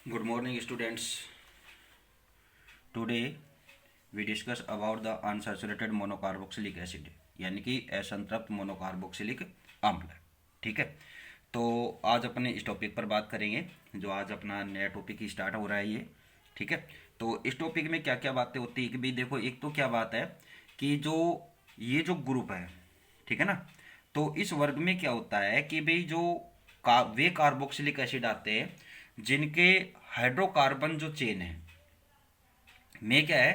Good morning, students. Today we discuss about the unsaturated monocarboxylic acid यानी कि असंतृप्त monocarboxylic अम्ल। ठीक है, तो आज अपने इस टॉपिक पर बात करेंगे। जो आज अपना नया टॉपिक ही स्टार्ट हो रहा है ये। ठीक है, तो इस टॉपिक में क्या क्या बातें होती है कि भाई देखो, एक तो क्या बात है कि जो ये जो ग्रुप है, ठीक है ना, तो इस वर्ग में क्या होता है कि भाई जो वे कार्बोक्सिलिक एसिड आते हैं जिनके हाइड्रोकार्बन जो चेन है में क्या है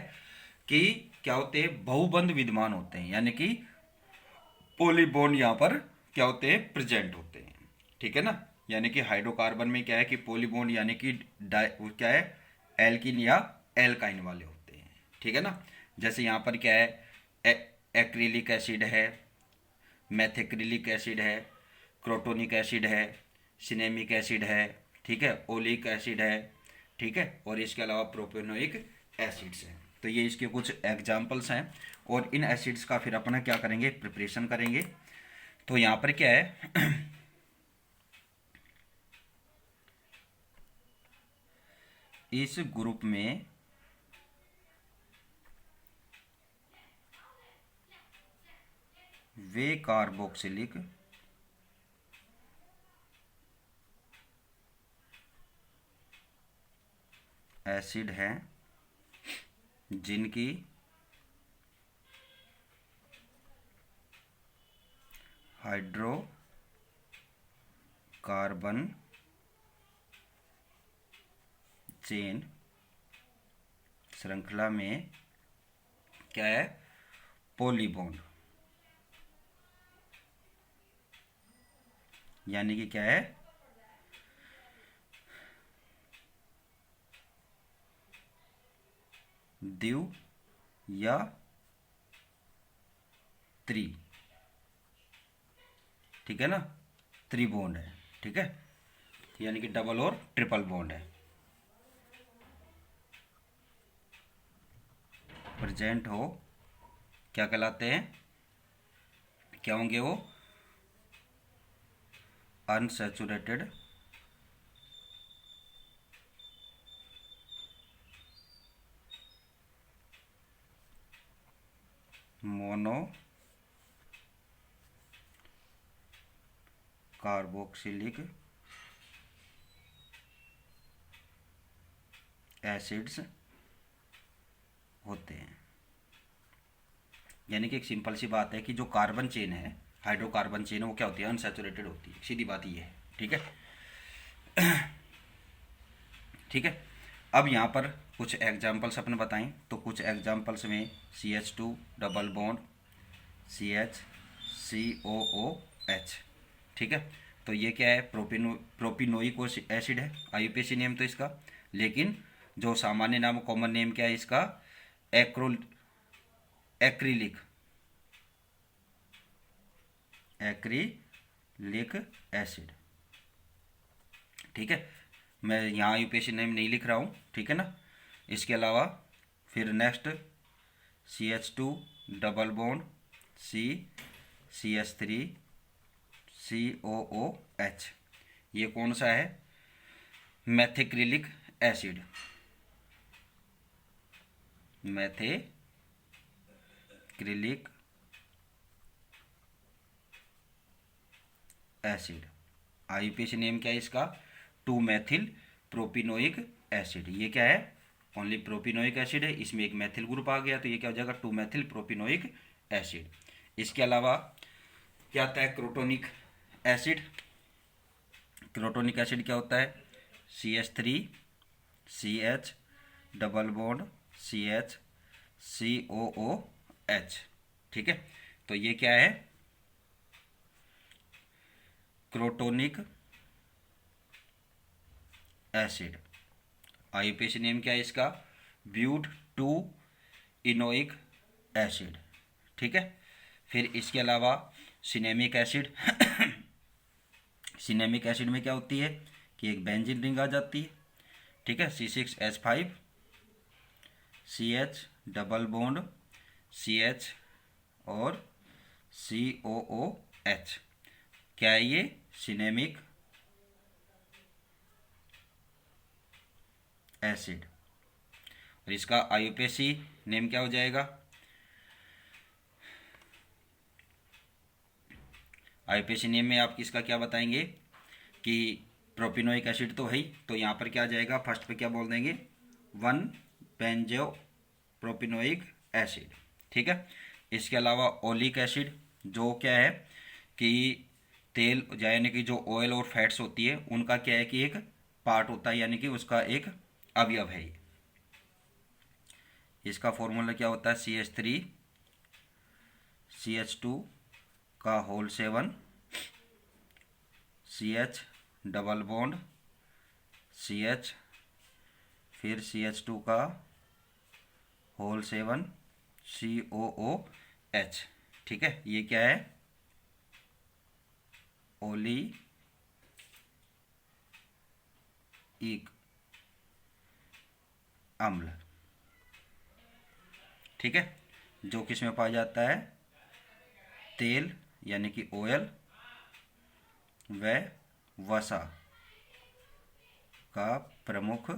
कि क्या होते हैं, बहुबंध विद्यमान होते हैं, यानी कि पोलीबॉन्ड यहाँ पर क्या होते हैं, प्रेजेंट होते हैं। ठीक है ना, यानी कि हाइड्रोकार्बन में क्या है कि पोलीबॉन्ड यानी कि वो क्या है, एल्किन या एल्काइन वाले होते हैं। ठीक है ना, जैसे यहाँ पर क्या है, एक्रिलिक एसिड है, मैथेक्रिलिक एसिड है, क्रोटोनिक एसिड है, सिनेमिक एसिड है, ठीक है, ओलिक एसिड है, ठीक है, और इसके अलावा प्रोपेनोइक एसिड्स हैं। तो ये इसके कुछ एग्जाम्पल्स हैं, और इन एसिड्स का फिर अपना क्या करेंगे, प्रिपरेशन करेंगे। तो यहाँ पर क्या है इस ग्रुप में वे कार्बोक्सिलिक एसिड हैं जिनकी हाइड्रोकार्बन चेन श्रृंखला में क्या है, पोलीबॉन्ड, यानी कि क्या है, द्विव या त्रि, ठीक है ना, त्रिबॉन्ड है। ठीक है, यानी कि डबल और ट्रिपल बॉन्ड है, प्रेजेंट हो, क्या कहलाते हैं, क्या होंगे वो, अनसैचुरेटेड मोनो कार्बोक्सिलिक एसिड्स होते हैं। यानी कि एक सिंपल सी बात है कि जो कार्बन चेन है, हाइड्रोकार्बन चेन है, वो क्या होती है, अनसैचुरेटेड होती है। सीधी बात ये है। ठीक है, ठीक है। अब यहाँ पर कुछ एग्जाम्पल्स अपन बताएं, तो कुछ एग्जाम्पल्स में CH2 double bond CH COOH, ठीक है, तो ये क्या है, प्रोपिनोइक एसिड है, IUPAC नेम तो इसका, लेकिन जो सामान्य नाम कॉमन नेम क्या है इसका, एक्रो एक्रिलिक एक्रिलिक एसिड। ठीक है, मैं यहाँ IUPAC नेम नहीं लिख रहा हूँ, ठीक है ना। इसके अलावा फिर next CH2 double bond C CH3 COOH, ये कौन सा है, मैथेक्रिलिक एसिड, मैथेक्रिलिक एसिड। IUPAC नेम क्या है इसका, 2 मैथिल प्रोपिनोइक एसिड। ये क्या है, ओनली प्रोपिनोइक एसिड है, इसमें एक मैथिल ग्रुप आ गया, तो ये क्या हो जाएगा, 2 मैथिल प्रोपिनोइक एसिड। इसके अलावा क्या आता है, क्रोटोनिक एसिड। क्रोटोनिक एसिड क्या होता है, CH3 CH double bond CH COOH, ठीक है, तो ये क्या है, क्रोटोनिक एसिड। IUPAC नेम क्या है इसका, ब्यूट 2 इनोइक एसिड। ठीक है, फिर इसके अलावा सिनेमिक एसिड। सिनेमिक एसिड में क्या होती है कि एक बेंजीन रिंग आ जाती है, ठीक है, C6H5 CH double bond CH और COOH, क्या है ये, सिनेमिक एसिड। और इसका आईयूपीएसी नेम क्या हो जाएगा? आईयूपीएसी नेम में आप इसका क्या बताएंगे कि प्रोपिनोइक एसिड तो है ही, तो यहाँ पर क्या आ जाएगा, फर्स्ट पे क्या बोल देंगे, 1 बेंजो प्रोपिनोइक एसिड। ठीक है। इसके अलावा ओलिक एसिड, जो क्या है कि तेल यानी कि जो ऑयल और फैट्स होती है उनका क्या है कि एक पार्ट होता है, यानी कि उसका एक अवयव है ये। इसका फॉर्मूला क्या होता है, CH3CH2 का whole 7 CH double bond CH, फिर CH2 का होल 7 COOH। ठीक है, ये क्या है, ओलिइक अम्ल। ठीक है, जो किस में पाया जाता है, तेल यानी कि ऑयल व वसा का प्रमुख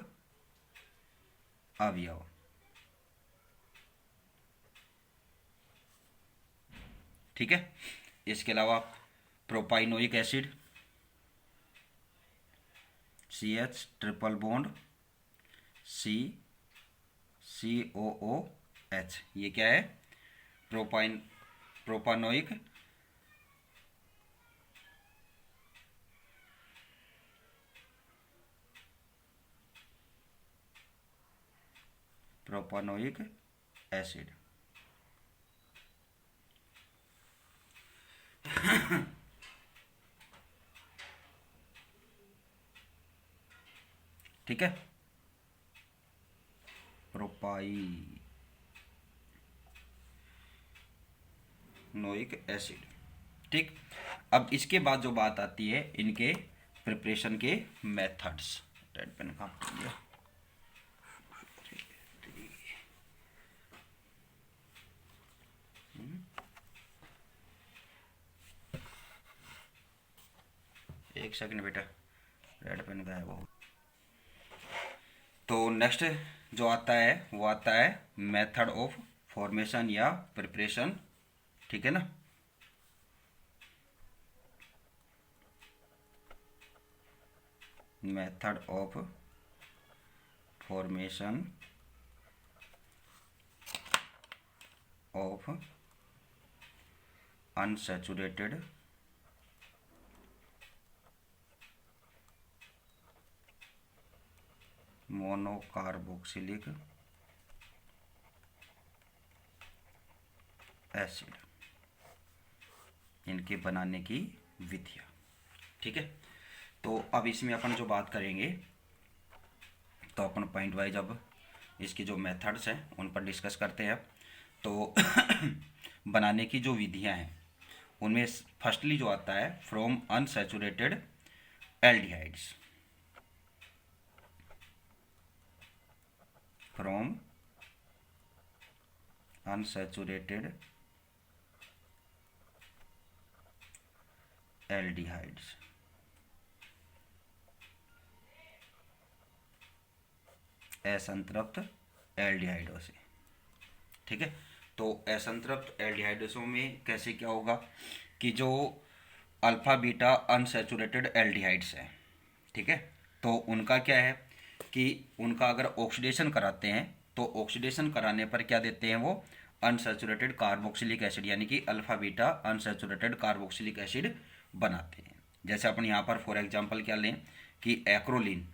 अवयव। ठीक है। इसके अलावा propynoic acid, CH triple bond COOH, ये क्या है, प्रोपानोइक एसिड। ठीक है, प्रोपाइनोइक एसिड। ठीक। अब इसके बाद जो बात आती है इनके प्रिपरेशन के मेथड्स। रेड पेन कहाँ पर गया? एक सेकंड बेटा, रेड पेन का है वो। तो नेक्स्ट जो आता है वो आता है मेथड ऑफ फॉर्मेशन या प्रिपरेशन। ठीक है ना। Method of formation of unsaturated monocarboxylic acid, इनके बनाने की विधियाँ। ठीक है। तो अब इसमें अपन जो बात करेंगे तो अपन पॉइंट वाइज अब इसकी जो मेथड्स हैं उन पर डिस्कस करते हैं। तो बनाने की जो विधियाँ हैं उनमें फर्स्टली जो आता है from unsaturated aldehydes, from unsaturated aldehydes. असंतृप्त एल्डिहाइडों से। ठीक है। तो असंतृप्त एल्डिहाइडों में कैसे क्या होगा कि जो अल्फा बीटा अनसैचुरेटेड एल्डिहाइड्स हैं, ठीक है, तो उनका क्या है कि उनका अगर ऑक्सीडेशन कराते हैं तो ऑक्सीडेशन कराने पर क्या देते हैं वो, अनसैचुरेटेड कार्बोक्सिलिक एसिड यानी कि alpha beta unsaturated carboxylic acid बनाते हैं। जैसे अपन यहाँ पर फॉर एग्जांपल क्या लें कि एक्रोलीन,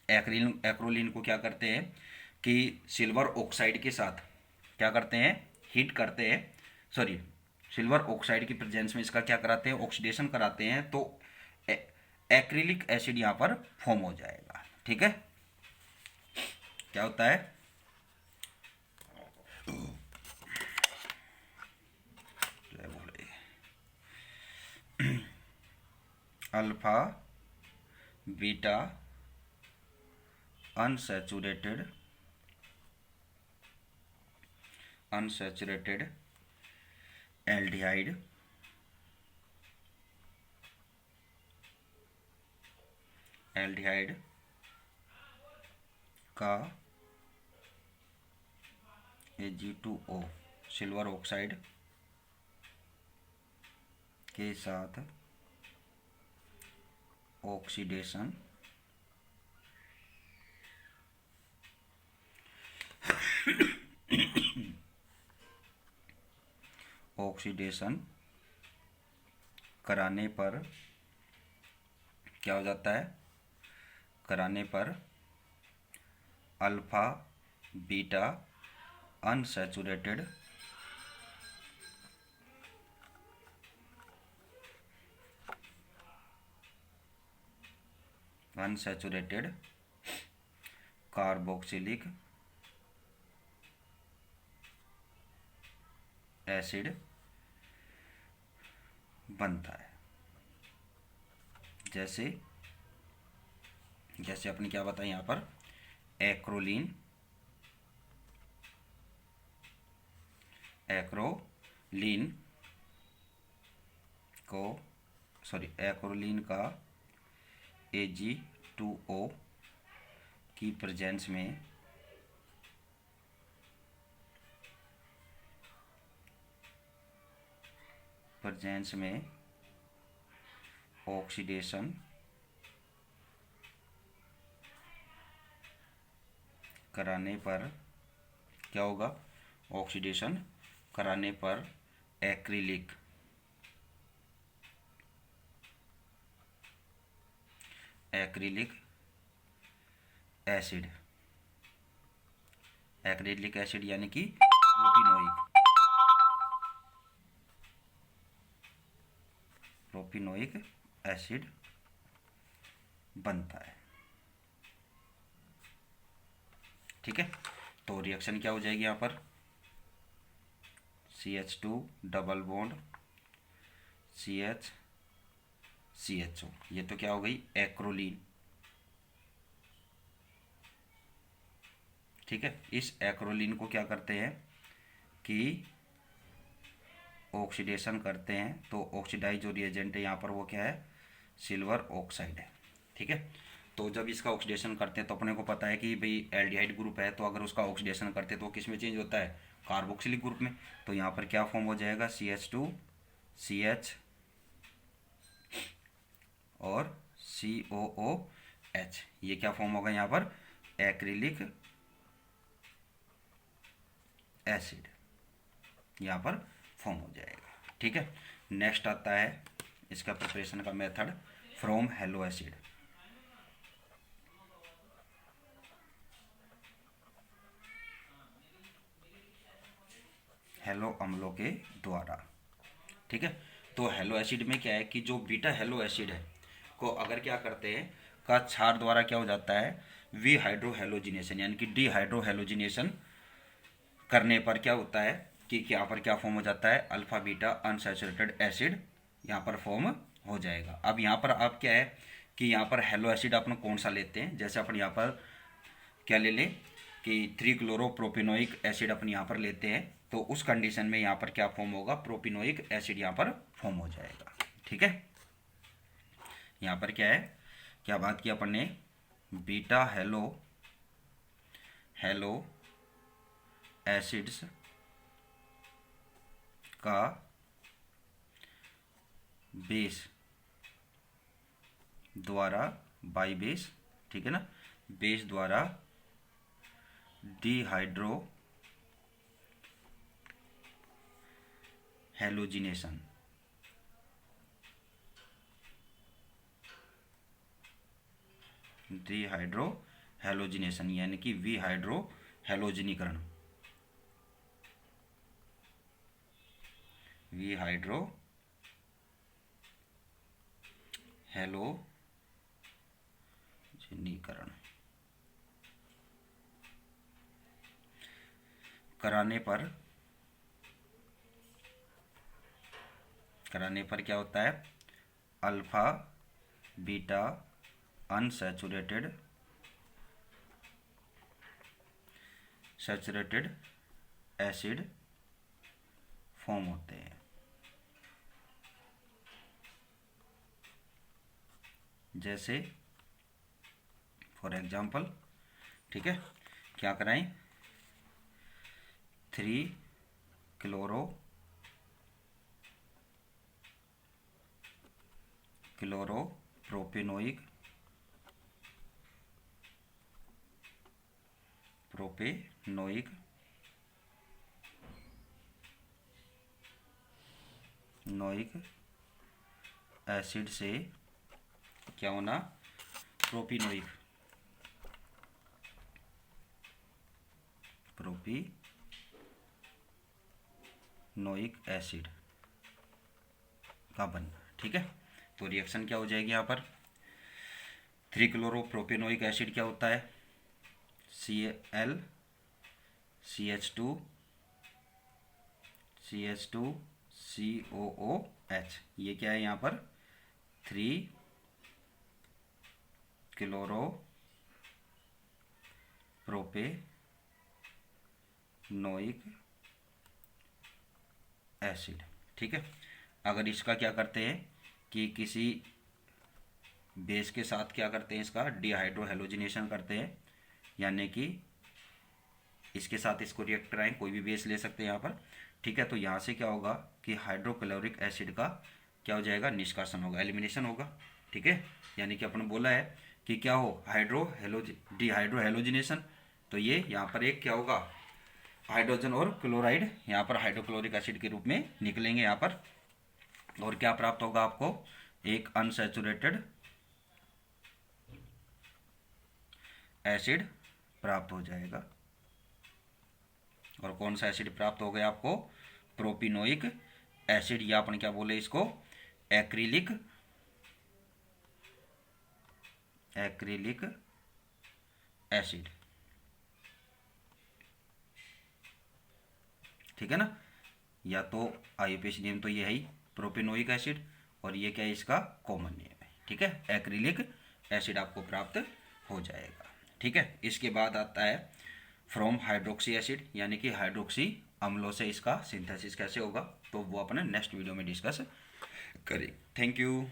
एक्रोलीन को क्या करते हैं कि सिल्वर ऑक्साइड के साथ क्या करते हैं, हीट करते हैं, सॉरी सिल्वर ऑक्साइड की प्रेजेंस में इसका क्या कराते हैं, ऑक्सीडेशन कराते हैं, तो एक्रिलिक एसिड यहाँ पर फॉर्म हो जाएगा। ठीक है, क्या होता है, अल्फा बीटा अनसैचुरेटेड एल्डिहाइड का Ag2O सिल्वर ऑक्साइड के साथ ऑक्सीडेशन कराने पर क्या हो जाता है, कराने पर alpha beta unsaturated carboxylic acid बनता है। जैसे अपने क्या बताया यहाँ पर, एक्रोलीन का Ag2O की प्रेजेंस में ऑक्सीडेशन कराने पर क्या होगा, ऑक्सीडेशन कराने पर एक्रिलिक एसिड यानी कि प्रोपिनोइक एसिड बनता है। ठीक है, तो रिएक्शन क्या हो जाएगी यहाँ पर, CH2 डबल बॉन्ड CH, ये तो क्या हो गई, एक्रोलीन। ठीक है, इस एक्रोलीन को क्या करते हैं कि ऑक्सीडेशन करते हैं, तो ऑक्सीडाइज जो रिएजेंट है यहाँ पर वो क्या है, सिल्वर ऑक्साइड है। ठीक है, तो जब इसका ऑक्सीडेशन करते हैं तो अपने को पता है कि भाई एल्डिहाइड ग्रुप है, तो अगर उसका ऑक्सीडेशन करते हैं तो किस में चेंज होता है, कार्बोक्सिलिक ग्रुप में। तो यहाँ पर क्या फॉर्म हो जाएगा, CH2 CH और COOH, ये क्या फॉर्म होगा यहाँ पर, एक्रिलिक एसिड यहाँ पर फॉर्म हो जाएगा। ठीक है, नेक्स्ट आता है इसका प्रिपरेशन का method, from halo acid. Halo अम्लों के द्वारा। ठीक है, तो हेलो एसिड में क्या है कि जो बीटा हेलो एसिड है को अगर क्या करते हैं का क्षार द्वारा क्या हो जाता है, वी हाइड्रोहेलोजिनेशन यानी कि डीहाइड्रोहेलोजिनेशन करने पर क्या होता है कि यहाँ पर क्या फॉर्म हो जाता है, अल्फा बीटा अनसैचुरेटेड एसिड यहाँ पर फॉर्म हो जाएगा। अब यहाँ पर आप क्या है कि यहाँ पर हेलो एसिड अपन कौन सा लेते हैं, जैसे अपन यहाँ पर क्या ले लें कि 3-क्लोरोप्रोपिनोइक एसिड अपन यहाँ पर लेते हैं, तो उस कंडीशन में यहाँ पर क्या फॉर्म होगा, प्रोपिनोइक एसिड यहाँ पर फॉर्म हो जाएगा। ठीक है, यहाँ पर क्या है, क्या बात की अपन ने, बीटा हेलो एसिड्स का बेस द्वारा बाई बेस, ठीक है ना, बेस द्वारा डीहाइड्रो हेलोजिनेशन यानी कि विहाइड्रो हेलोजिनीकरण, विहाइड्रो हेलोजिनीकरण कराने पर क्या होता है, alpha beta unsaturated acid form होते हैं। जैसे फॉर एग्जांपल ठीक है, क्या कराएं, 3 क्लोरोप्रोपेनोइक नोइक एसिड से क्या होना, प्रोपिनोइक एसिड का बनना। ठीक है, तो रिएक्शन क्या हो जाएगी यहाँ पर, 3 क्लोरोप्रोपेनोइक एसिड क्या होता है, Cl CH2 COOH, ये क्या है यहाँ पर, 3 क्लोरोप्रोपेनोइक एसिड। ठीक है, अगर इसका क्या करते हैं कि किसी बेस के साथ क्या करते हैं, इसका डिहाइड्रोहेलोजिनेशन करते हैं, यानी कि इसके साथ इसको रिएक्ट कराएं, कोई भी बेस ले सकते हैं यहाँ पर। ठीक है, तो यहाँ से क्या होगा कि हाइड्रोक्लोरिक एसिड का क्या हो जाएगा, निष्कासन होगा, एलिमिनेशन होगा। ठीक है, यानी कि अपन बोला है कि क्या हो, डिहाइड्रोहेलोजिनेशन, तो ये यहाँ पर एक क्या होगा, हाइड्रोजन और क्लोराइड यहाँ पर हाइड्रोक्लोरिक एसिड के रूप में निकलेंगे यहाँ पर, और क्या प्राप्त होगा आपको, एक अनसैचुरेटेड एसिड प्राप्त हो जाएगा। और कौन सा एसिड प्राप्त हो गया आपको, प्रोपिनोइक एसिड, या अपन क्या बोले इसको, एक्रिलिक एसिड। ठीक है ना, या तो आईयूपीएसी नेम तो ये है ही प्रोपिनोइक एसिड, और ये क्या है, इसका कॉमन नेम है। ठीक है, एक्रिलिक एसिड आपको प्राप्त हो जाएगा। ठीक है, इसके बाद आता है फ्रॉम हाइड्रोक्सी एसिड, यानी कि हाइड्रोक्सी अम्लों से इसका सिंथेसिस कैसे होगा, तो वो अपने नेक्स्ट वीडियो में डिस्कस करें। Thank you.